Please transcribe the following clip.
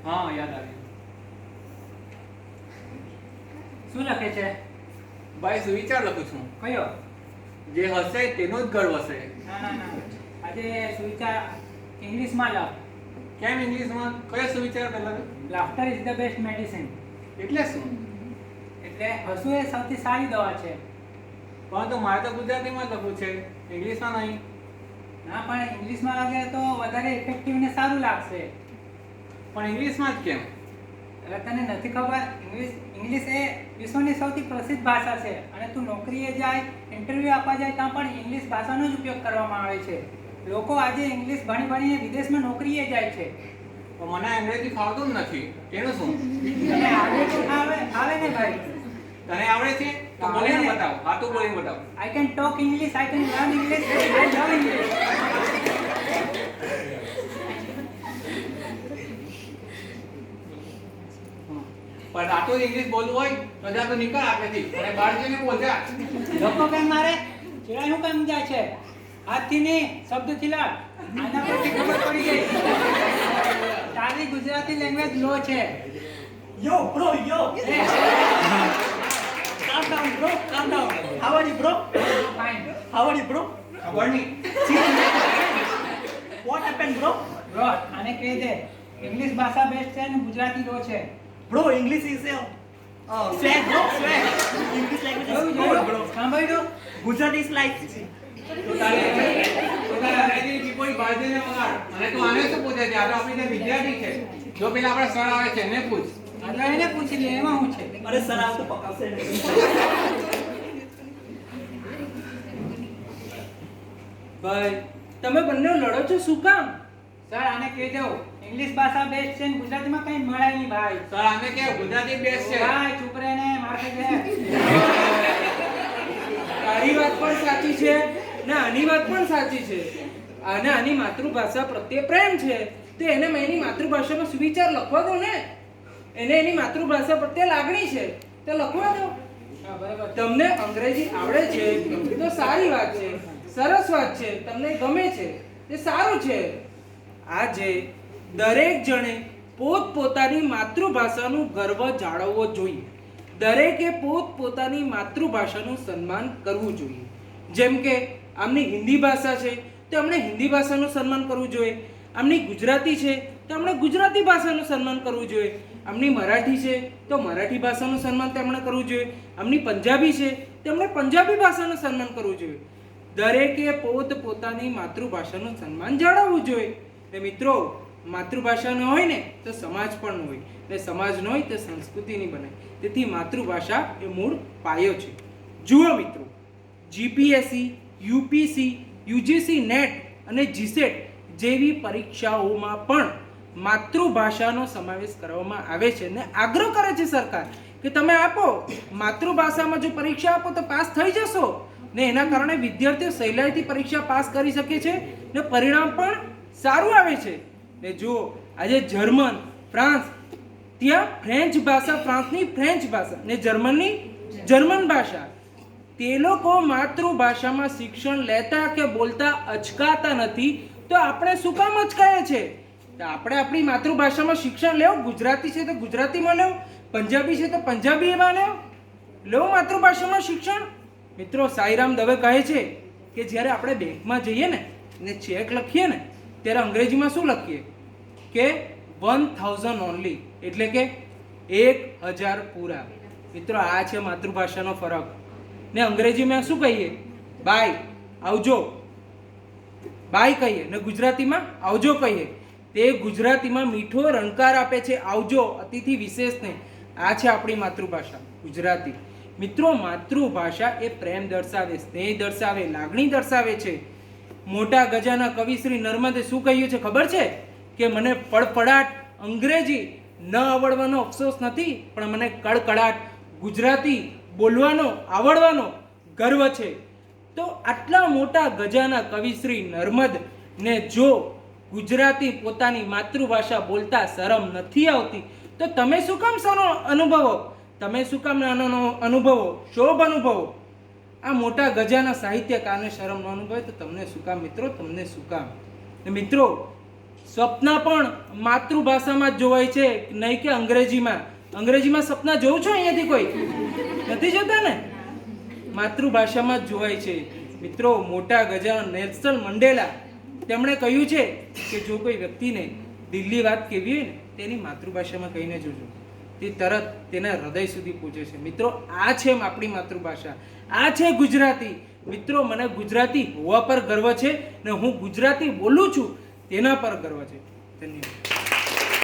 હા યાદ આવ્યું. શું લખે છે? ભાઈ સુવિચાર લખું છું. કયો? જે હશે તેનો જ ગર્વ હશે. ના ના ના, આજે સુવિચાર ઇંગ્લિશમાં લખ. કેમ ઇંગ્લિશમાં? કયો સુવિચાર પહેલા? Laughter is the best medicine. એટલે શું? એટલે હસવું એ સૌથી સારી દવા છે. પરંતુ મારે તો ગુજરાતીમાં જ લખવું છે, ઇંગ્લિશમાં નહીં. ના પણ ઇંગ્લિશમાં લાગે તો વધારે ઇફેક્ટિવ ને સારું લાગશે. પણ ઇંગ્લિશમાં જ કેમ? એટલે તને નથી ખબર? ઇંગ્લિશ એ વિશ્વની સૌથી પ્રસિદ્ધ ભાષા છે અને તું નોકરીએ જાય, ઇન્ટરવ્યૂ આપવા જાય ત્યાં પણ ઇંગ્લિશ ભાષાનો જ ઉપયોગ કરવામાં આવે છે. લોકો આજે ઇંગ્લિશ ભણી ભણીને વિદેશમાં નોકરીએ જાય છે. તો મને અંગ્રેજી ફાવતું જ નથી, તેનું શું? તને આવે ને ભાઈ? તને આવડે છે તો બોલીને બતાવ, હાથું બોલીને બતાવ. I can talk English, I can learn English, I love English. પણ આ તો ઇંગ્લિશ બોલવું હોય તો જા તો નીકળ આપેથી અને બહાર જઈને બોલ જા. લોકો કેમ મારે? ચેડા શું કેમ જાય છે? હાથથી નહીં, શબ્દથી લાગ. આના પરથી ખબર પડી ગઈ. તારી ગુજરાતી લેંગ્વેજ લો છે. Yo, bro, yo. A, Calm down, bro. Calm down. How are you, bro? fine. How are you, bro? ખબર નહીં. What happened, bro? Bro, આને કહી દે ઇંગ્લિશ ભાષા બેસ્ટ છે અને ગુજરાતી લો છે. Bro, English is swag, bro. Swag. English language is cool, bro. સાંભળ્યું? Gujarati is like. તો તારે અંગ્રેજી કોઈ બહાર જઈને વગાડ. અને તું આને શું પૂછે છે? આ તો આપણી જે વિદ્યાર્થી છે. જો પેલા આપણા સર આવે છે એને પૂછ. એટલે એને પૂછી લે, એમાં શું છે? અરે સર આપ તો પકાવશે નહીં. ભાઈ તમે બંને લડો છો શું કામ? સર આને કહી દો ઇંગ્લિશ ભાષા બેસ્ટ છે ને ગુજરાતીમાં કઈ મળે નહીં ભાઈ. સર આને કે ગુજરાતી બેસ્ટ છે. ભાઈ ચૂપ રહે ને, માર ખાઈ જાય. તારી વાત પણ સાચી છે ને આની વાત પણ સાચી છે. અને આની માતૃભાષા પ્રત્યે પ્રેમ છે તો એને એની માતૃભાષામાં સુવિચાર લખવા દો ને. એને એની માતૃભાષા પ્રત્યે લાગણી છે તો લખવા દો. હા બરાબર. તમને અંગ્રેજી આવડે છે તો સારી વાત છે, સરસ વાત છે, તમને ગમે છે તે સારું છે. આજે દરેક જણે પોતપોતાની માતૃભાષાનું ગર્વ જાળવવો જોઈએ. દરેકે પોતપોતાની માતૃભાષાનું સન્માન કરવું જોઈએ. જેમ કે આમની હિન્દી ભાષા છે તો આપણે હિન્દી ભાષાનું સન્માન કરવું જોઈએ. આમની ગુજરાતી છે તો આપણે ગુજરાતી ભાષાનું સન્માન કરવું જોઈએ. આમની મરાઠી છે તો મરાઠી ભાષાનું સન્માન તેમણે કરવું જોઈએ. આમની પંજાબી છે તેમણે પંજાબી ભાષાનું સન્માન કરવું જોઈએ. દરેકે પોતપોતાની માતૃભાષાનું સન્માન જાળવવું જોઈએ. ને મિત્રો માતૃભાષા ન હોય ને તો સમાજ પણ ન હોય, ને સમાજ ન હોય તો સંસ્કૃતિ નહીં બને. તેથી માતૃભાષા એ મૂળ પાયો છે. જુઓ મિત્રો, જીપીએસસી, યુપીસી, યુજીસી નેટ અને જીસેટ જેવી પરીક્ષાઓમાં પણ માતૃભાષાનો સમાવેશ કરવામાં આવે છે ને આગ્રહ કરે છે સરકાર કે તમે આપો માતૃભાષામાં જો પરીક્ષા આપો તો પાસ થઈ જશો. ને એના કારણે વિદ્યાર્થીઓ સહેલાઈથી પરીક્ષા પાસ કરી શકે છે ને પરિણામ પણ સારું આવે છે. ને જુઓ આજે જર્મન, ફ્રાન્સ, ત્યાં ફ્રેન્ચ ભાષા, ફ્રાન્સની ફ્રેન્ચ ભાષા ને જર્મનની જર્મન ભાષા. તે લોકો માતૃભાષામાં શિક્ષણ લેતા કે બોલતા અચકાતા નથી તો આપણે શું કામ અચકાય છે? તો આપણે આપણી માતૃભાષામાં શિક્ષણ લેવું. ગુજરાતી છે તો ગુજરાતીમાં લેવું, પંજાબી છે તો પંજાબીમાં લેવું. લેવું માતૃભાષામાં શિક્ષણ. મિત્રો સાઈરામ દવે કહે છે કે જ્યારે આપણે બેંકમાં જઈએ ને ચેક લખીએ ને ત્યારે અંગ્રેજીમાં શું લખીએ કે 1000 ઓનલી, એટલે કે 1000 પૂરા. મિત્રો આ છે માતૃભાષાનો ફરક. ને અંગ્રેજીમાં શું કહીએ? બાય, આવજો, બાય કહીએ ને ગુજરાતીમાં આવજો કહીએ. તે ગુજરાતીમાં મીઠો રણકાર આપે છે આવજો, અતિથિ વિશેષને. આ છે આપણી માતૃભાષા ગુજરાતી. મિત્રો માતૃભાષા એ પ્રેમ દર્શાવે, સ્નેહ દર્શાવે, લાગણી દર્શાવે છે. મોટા ગજાના કવિ શ્રી નર્મદે શું કહ્યું છે ખબર છે? કે મને પડપડાટ અંગ્રેજી ન આવડવાનો અફસોસ નથી, પણ મને કડકડાટ ગુજરાતી બોલવાનો આવડવાનો ગર્વ છે. તો આટલા મોટા ગજાના કવિ શ્રી નર્મદ ને જો ગુજરાતી પોતાની માતૃભાષા બોલતા શરમ નથી આવતી તો તમે શું કામ અનુભવો? તમે શું કામ અનુભવો? શોભ અનુભવો. આ મોટા ગજાના સાહિત્યકારને શરમ ન અનુભવે તો તમને શું કામ મિત્રો? તમને શું કામ? મિત્રો સપના પણ માતૃભાષામાં જ જોવાય છે, નહીં કે અંગ્રેજીમાં. અંગ્રેજીમાં સપના જોઉં છો અહીંયાથી કોઈ નથી જોતા ને? માતૃભાષામાં જ જોવાય છે. મિત્રો, મોટા ગજાનન નેલ્સન મંડેલા તેમણે કહ્યું છે કે જો કોઈ વ્યક્તિને દિલની વાત કહેવી હોય ને તેની માતૃભાષામાં કહીને જોજો, તે તરત તેના હૃદય સુધી પહોંચે છે. મિત્રો, આ છે આપણી માતૃભાષા, આ છે ગુજરાતી. મિત્રો, મને ગુજરાતી હોવા પર ગર્વ છે ને હું ગુજરાતી બોલું છું તેના પર ગર્વ છે. ધન્યવાદ.